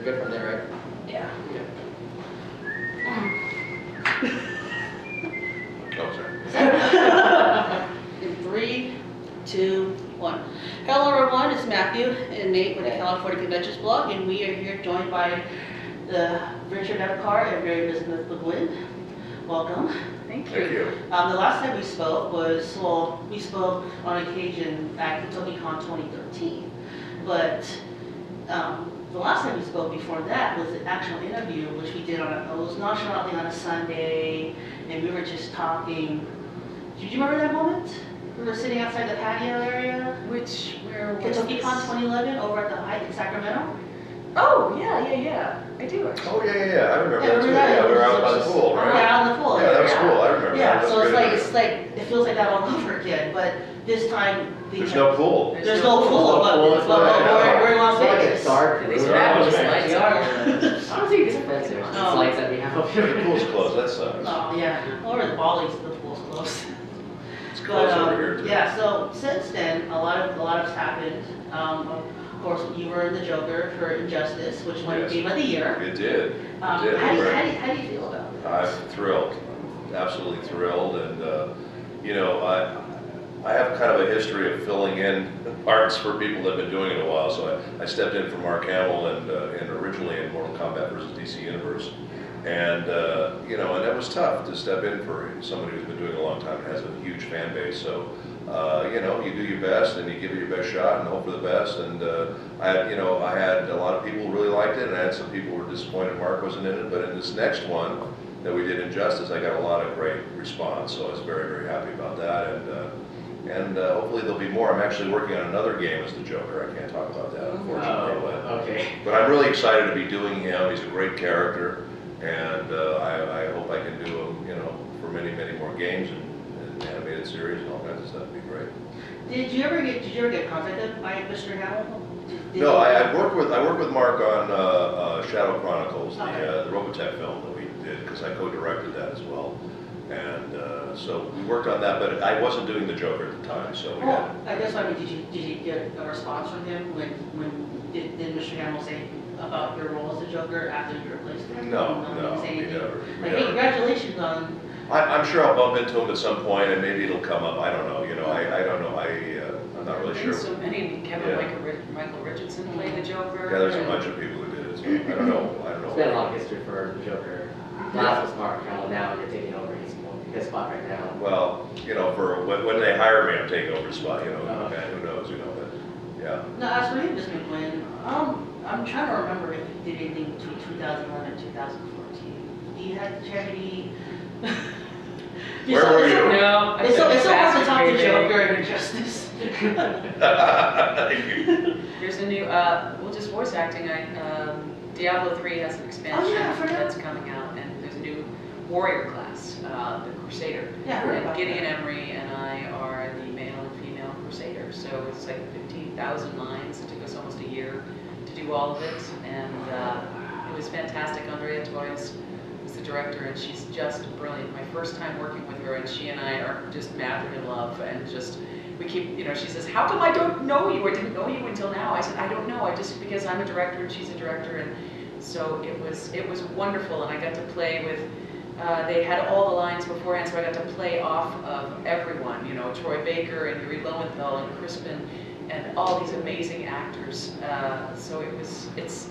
good from there, right? Yeah. Oh, sorry. In 3, 2, 1. Hello everyone, it's Matthew and Nate with the California Conventions blog, and we are here joined by the Richard Epcar and Mary Elizabeth McGlynn. Welcome. Thank Thank you. you. The last time we spoke was, well, we spoke on occasion at Kintoki-Con 2013, but the last time we spoke before that was an actual interview, which we did it was nonchalantly on a Sunday, and we were just talking. Did you remember that moment? We were sitting outside the patio area. Where was Kintoki-Con 2011 over at the Height in Sacramento. Oh, yeah. I do actually. Oh, yeah, I remember that too. remember that? Yeah, we were out by the pool, right? Yeah, out in the pool. Yeah, that was cool, I remember that. Yeah, That's so a it's good like, interview. it feels like that all over again, but this time. There's no pool. There's no pool, but we're in Las It's Vegas. dark. These We're fabulous all lights Vegas. are. I don't think it's expensive. These lights that we have up The here. pool's closed, that sucks. Oh, yeah, or the Bali's, the pool's closed. It's closed over here too. Yeah, so since then, a lot has happened. Of course, you were in the Joker for Injustice, which won Yes. Game of the Year. It did. How do you feel about it? I'm thrilled, absolutely thrilled, and you know, I have kind of a history of filling in parts for people that have been doing it a while. So I stepped in for Mark Hamill and originally in Mortal Kombat versus DC Universe, and you know, and that was tough to step in for somebody who's been doing it a long time and has a huge fan base. So you know, you do your best and you give it your best shot and hope for the best. And I had a lot of people who really liked it, and I had some people who were disappointed Mark wasn't in it. But in this next one that we did, Injustice, I got a lot of great response. So I was very, very happy about that. And hopefully there'll be more. I'm actually working on another game as the Joker. I can't talk about that, unfortunately. Okay. But I'm really excited to be doing him. He's a great character, and I hope I can do him, you know, for many, many more games and animated series and all kinds of stuff. It'd be great. Did you ever get contacted by Mr. Hamill? No, I worked with Mark on Shadow Chronicles, Okay. the Robotech film that we did, because I co-directed that as well. And so we worked on that, but I wasn't doing the Joker at the time, so we had. I guess I mean, did you get a response from him when did Mr. Hamill say about your role as the Joker after you replaced him? No, Say we anything? never. Like, hey, congratulations on. I'm sure I'll bump into him at some point, and maybe it'll come up. I don't know. You know, I don't know. I'm not really sure. There's so many. I mean, Kevin Michael Richardson played the Joker. Yeah, there's a bunch of people who did it. So I don't know. It's been a long history for the Joker. Last was Mark Hamill, now you're taking over his spot right now. Well, you know, for when they hire me, I'm taking over the spot. You know, man, who knows? You know, but yeah. No, as for you, Ms. McGlynn, I'm trying to remember if you did anything between 2011 and 2014. Do you have charity? Where were you? No, It's so hard to talk to Basket Joker and Injustice. Thank you. There's a new, well, just voice acting. Diablo 3 has an expansion I forgot. that's coming out, and there's a new warrior class, the Crusader. Yeah, I heard And about Gideon that. Emery and I are the male and female Crusaders. So it's like 15,000 lines. It took us almost a year to do all of it, and it was fantastic. Andrea Toyes was the director, and she's just brilliant. My first time working with her, and she and I are just madly in love, and just, we keep, you know, she says, how come I don't know you? I didn't know you until now. I said, I don't know. Because I'm a director and she's a director, and so it was wonderful, and I got to play with, they had all the lines beforehand, so I got to play off of everyone, you know, Troy Baker and Yuri Lowenthal and Crispin and all these amazing actors. So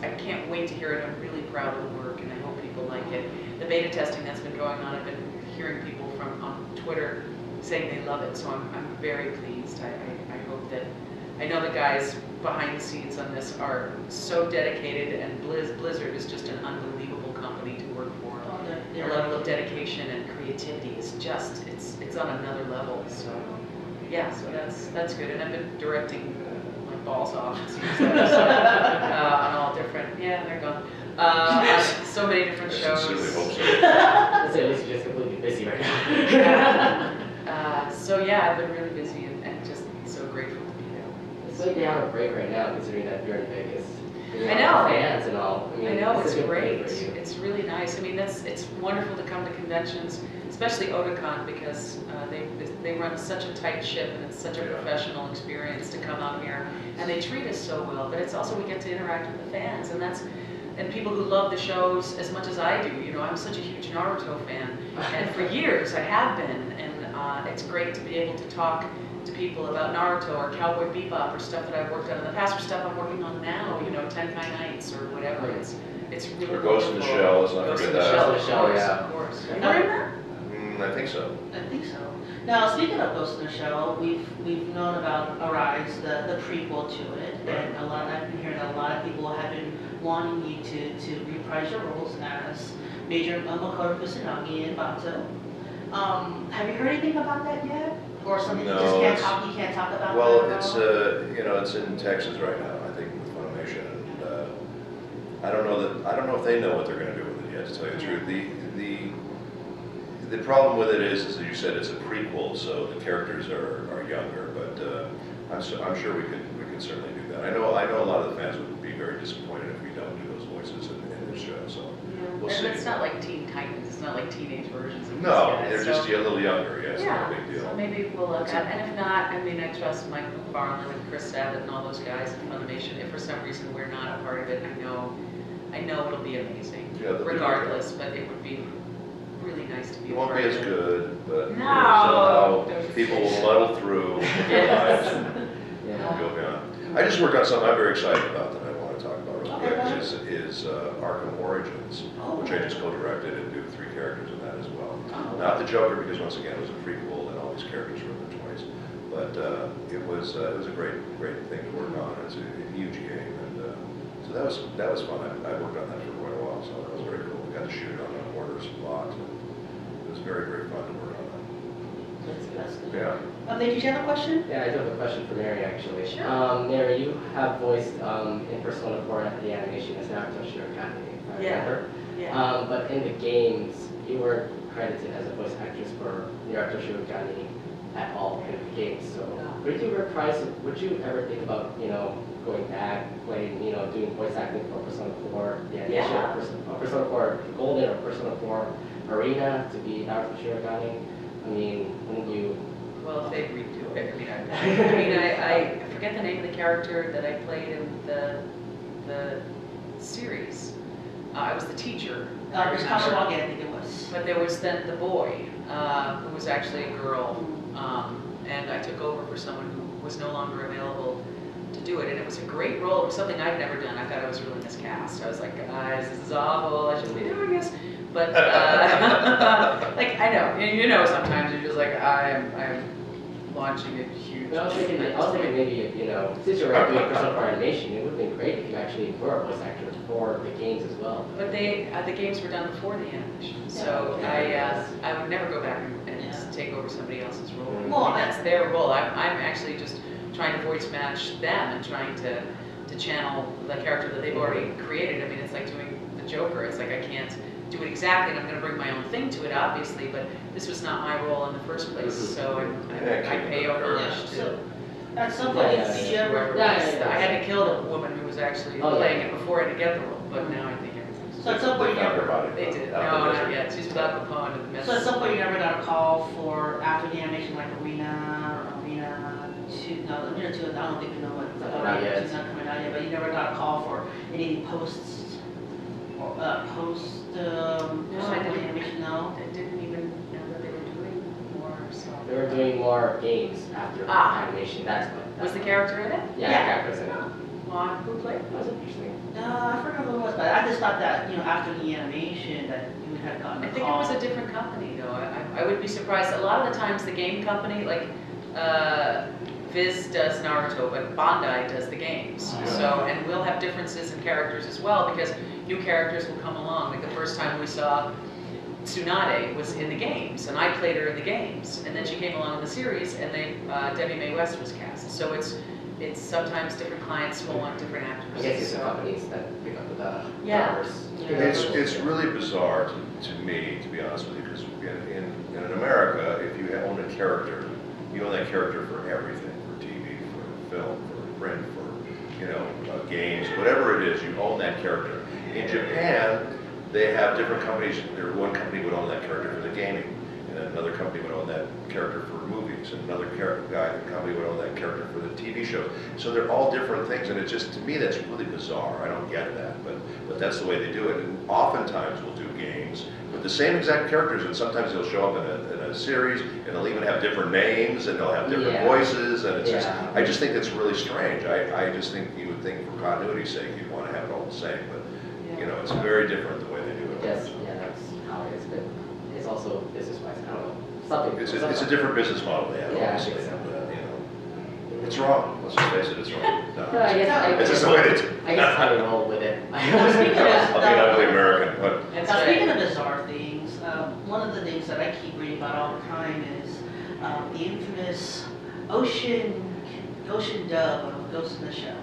I can't wait to hear it. I'm really proud of the work, and I hope people like it. The beta testing that's been going on, I've been hearing people on Twitter saying they love it, so I'm very pleased. I hope that, I know the guys behind the scenes on this are so dedicated, and Blizzard is just an unbelievable company to work for. The level of dedication and creativity is just, it's on another level. So yeah, so that's good. And I've been directing my balls off, it seems like, on all different, yeah, they're gone. So many different shows. I sincerely hope so. At least you're just completely busy right now. So yeah, I've been really busy and just so grateful to be there. It's like you're on a break right now, considering that you're in Vegas. I know. Fans and all. I know, it's a good great. break for you. It's really nice. I mean, it's wonderful to come to conventions, especially Otakon, because they run such a tight ship, and it's such a professional experience to come out here, and they treat us so well. But it's also, we get to interact with the fans, and and people who love the shows as much as I do. You know, I'm such a huge Naruto fan, and for years I have been, and it's great to be able to talk to people about Naruto or Cowboy Bebop or stuff that I've worked on in the past or stuff I'm working on now, you know, Tenkai Nights or whatever. It's really Or Ghost in the wonderful. Shell, let's not Ghost in forget the that. Shell, Ghost in the Shell, yeah. of course. You know that? I think so. I think so. Now, speaking of Ghost in the Shell, we've known about Arise, the prequel to it, and I've been hearing a lot of people have been wanting you to reprise your roles as Major Makoto Kusanagi in Bato. Have you heard anything about that yet, or something No, you just can't it's- talk? You can't talk about Well, that at it's all? you know, it's in Texas right now, I think, with Funimation, and I don't know if they know what they're going to do with it yet. To tell you the truth, the problem with it is as you said, it's a prequel, so the characters are younger. But I'm sure we could certainly do that. I know a lot of the fans would be very disappointed if we don't do those voices in this show. So we'll And see. it's not like Teen Titans, it's not like teenage versions of these No, guys, they're just a little younger. Yes, yeah, no big deal. so maybe we'll look at, and if not, I mean, I trust Mike McFarlane and Chris Sabat and all those guys at Funimation. If for some reason we're not a part of it, I know it'll be amazing, Yeah, they'll do regardless, but it would be really nice to be It a won't part be of as it. good, but No, somehow don't people say will so. muddle through Yes. and Yeah. go beyond. I just worked on something I'm very excited about that I want to talk about real quick, Okay. is Arkham Origins, which I just co-directed and do 3 characters in that as well. Oh. Not the Joker, because once again, it was a prequel and all these characters were in their 20s. But it was a great thing to work on. It's a huge game, and so that was fun. I worked on that for quite a while, so that was very cool. We got to shoot it on an order spot, and it was very fun to work on That's that. good. Yeah. Did you have a question? Yeah, I do have a question for Mary, actually. Sure. Mary, you have voiced in Persona 4 the animation as Naruto Shirogane, if I Yeah. remember. Yeah. But in the games, you were credited as a voice actress for Naruto Shirogane at all in the games. So would you reprise it? Would you ever think about, going back, playing, doing voice acting for Persona 4, the animation, Yeah. or Persona 4 Golden or Persona 4 Arena to be Naruto Shirogane? I mean, wouldn't you? Well, if they redo it, I mean, I forget the name of the character that I played in the series. I was the teacher. I It was remember. Kashiwagi, I think it was. But there was then the boy, who was actually a girl, and I took over for someone who was no longer available to do it, and it was a great role. It was something I'd never done. I thought I was really miscast. I was like, guys, this is awful. I shouldn't be doing this. But like I know, you know, sometimes you're just like, I'm launching a huge. I was thinking maybe, since you're already doing Persona 4 animation, it would have been great if you actually were a voice actor for the games as well. But the games were done before the animation, so I would never go back and take over somebody else's role. Well, I mean, that's their role. I'm actually just trying to voice match them and trying to channel the character that they've already created. I mean, it's like doing the Joker. It's like I can't do it exactly, and I'm going to bring my own thing to it, obviously, but this was not my role in the first place, so I pay homage to. So, at some point, did you ever? whoever it was. I had to kill the woman who was actually playing it before I had to get the role, but now I think everything's. So at some point, They you found her never. body. They did. No, Out in the not desert. yet. She's without the pond and the mess. So at some point, you never got a call for after the animation, like Arena 2. No, Arena 2. I don't think you know what. Not yet. It's not coming out yet, but you never got a call for any posts or I didn't. animation. No. I didn't even know that they were doing more, so. They were doing more games after the animation. That's what. Was the character in it? Yeah, Yeah. the character was in it. On who played? That was interesting. No, I forgot what it was, but I just thought that after the animation that you would have gotten I a think it call. was a different company, though. I would be surprised. A lot of the times, the game company, like Viz does Naruto, but Bandai does the games. So, and we'll have differences in characters as well because new characters will come along. Like the first time we saw Tsunade was in the games, and I played her in the games, and then she came along in the series, and Debbie Mae West was cast. So it's sometimes different clients will want different actors. I guess it's the So- companies that pick up the Yeah. drivers. It's really bizarre to me, to be honest with you, because in America, if you own a character, you own that character for everything, for TV, for film, for print, for games, whatever it is, you own that character. In Japan, they have different companies. One company would own that character for the gaming, then another company would own that character for movies, and another company would own that character for the TV show. So they're all different things, and it just, to me, that's really bizarre. I don't get that, but that's the way they do it. And oftentimes we'll do games with the same exact characters, and sometimes they'll show up in a series, and they'll even have different names, and they'll have different voices, and it's just, I just think it's really strange. I just think you would think for continuity's sake, you'd want to have it all the same, but you know, it's very different the way they do it. Yes, yeah, that's how it is, but it's also business-wise, I don't know, something. It's a different business model they have, obviously. I think so. You know, it's wrong. Let's just face it, it's wrong. No. No, I guess, It's just the way they do. I guess I roll with it. Well, speaking of I'll be an ugly American, but Now, speaking of bizarre things, one of the things that I keep reading about all the time is the infamous ocean dub of Ghost in the Shell.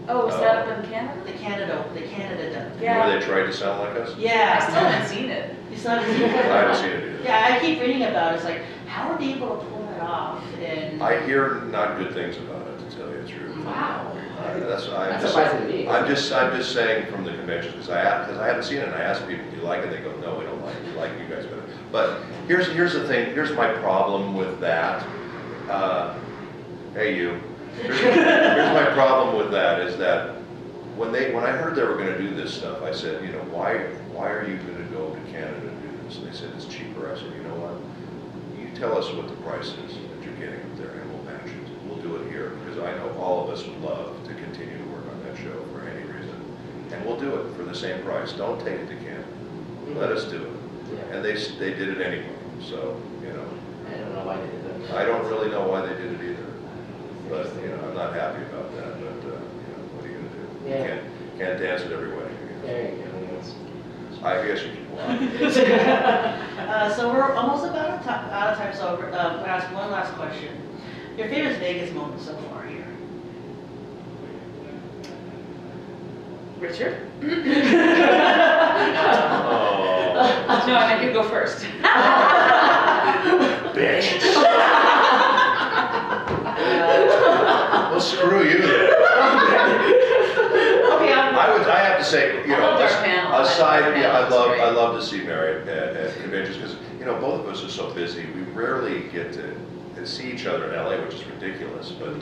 Oh, is that up in Canada? The Canada dub. Yeah. where they tried to sound like us? Yeah. I still haven't seen it. You still haven't seen I it? haven't seen it either. Yeah, I keep reading about it. It's like, how are they able to pull that off? And I hear not good things about it, to tell you the truth. Wow. That's surprising to me. I'm just saying from the convention, because I haven't seen it, and I ask people, do you like it? They go, no, we don't like it. We like you guys better. But here's the thing. Here's my problem with that. Hey, you. Here's my problem with that is that when I heard they were going to do this stuff, I said, you know, why are you going to go to Canada to do this? And they said it's cheaper. I said, you know what? You tell us what the price is that you're getting up there, and we'll match it. We'll do it here because I know all of us would love to continue to work on that show for any reason, and we'll do it for the same price. Don't take it to Canada. Let us do it. Yeah. And they did it anyway. So you know, I don't know why they did that. I don't really know why they did it either. But you know, I'm not happy about that. But you know, what are you gonna do? Yeah. You can't dance at every wedding. I guess. There you go. I guess you can. so we're almost out of time. So I'll ask one last question. Your favorite Vegas moment so far here? Richard? Oh, No, I meant you go first. bitch. Well, screw you then. Okay, I have to say, you I know, loved our panel. aside, yeah, That was great. I love to see Mary at conventions because, you know, both of us are so busy. We rarely get to see each other in LA, which is ridiculous, but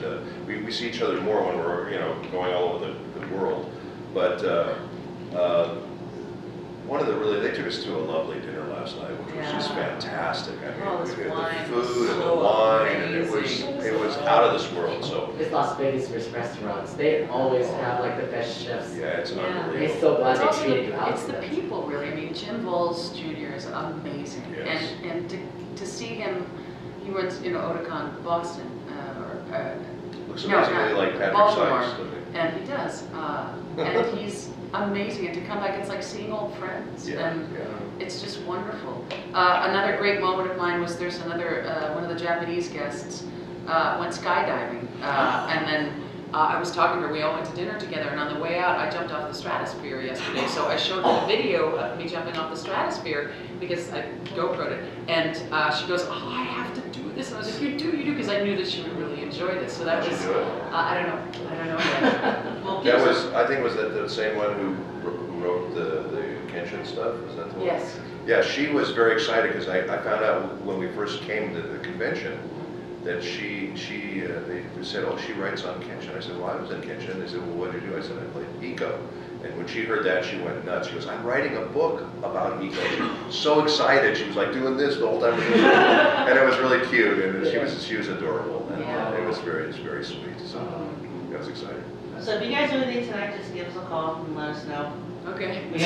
we see each other more when we're, you know, going all over the world. But they took us to a lovely dinner last night, which was just fantastic. I mean, Oh, this we had wine the was food and the so wine, and amazing. it was out of this world. So This Las Vegas restaurants, they always have like the best chefs. yeah, it's Yeah. unbelievable. It's so glad It's they also treated you out. it's the people, really. I mean, Jim Voles Jr. is amazing, Yes. and to see him, he runs, you know, Otakon Boston, Looks no, amazingly like Patrick Baltimore. Sykes. doesn't he? and he does, and he's amazing. And to come back, it's like seeing old friends, Yeah, and yeah. it's just wonderful. Another great moment of mine was there's another one of the Japanese guests went skydiving, and then. I was talking to her, we all went to dinner together, and on the way out, I jumped off the stratosphere yesterday, so I showed her the video of me jumping off the stratosphere, because I GoPro'd it, and she goes, oh, I have to do this, and I was like, you do, because I knew that she would really enjoy this, so that Did was, you do it? I don't know yet. well, That was, I think, was that the same one who wrote the Kenshin stuff? Was that the one? Yes. Yeah, she was very excited because I found out when we first came to the convention that they said, oh, she writes on Kenshin. I said, well, I was in Kenshin. They said, well, what did you do? I said, I played Eco. And when she heard that, she went nuts. She goes, I'm writing a book about Eco. She was so excited. She was like doing this the whole time. And it was really cute. And she was adorable. And Yeah. it was very sweet. So that was exciting. so if you guys do anything tonight, just give us a call and let us know. Okay. I don't think we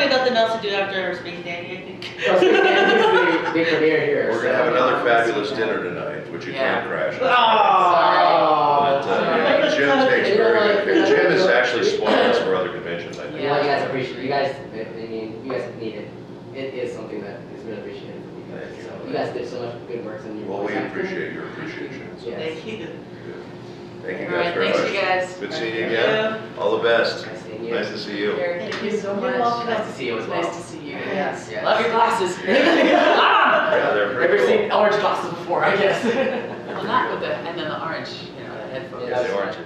got nothing else to do after Space Dandy, I think. Well, it's the big premiere here. We're going to have another fabulous dinner tonight, which you Yeah. can't crash. Oh. But, yeah, Jim takes very good. Jim is actually spoiling us for other conventions, I think. You know, you guys appreciate, you guys need it. It is something that is really appreciated from you guys. So you guys did so much good work and you Well, we appreciate your appreciation. So, Yeah. Thank you. thank you All right, guys very thanks, much. you guys. Good seeing you Thank again. All the best. Nice seeing you. Nice to see you. Thank you so You're much. welcome. Nice to see you as well. Nice to see you. Yes, yes. Love your glasses. Yeah, they're pretty Never cool. seen orange glasses before, I guess. Well, not with the, and then the orange, you know, the headphones. Yeah, The oranges.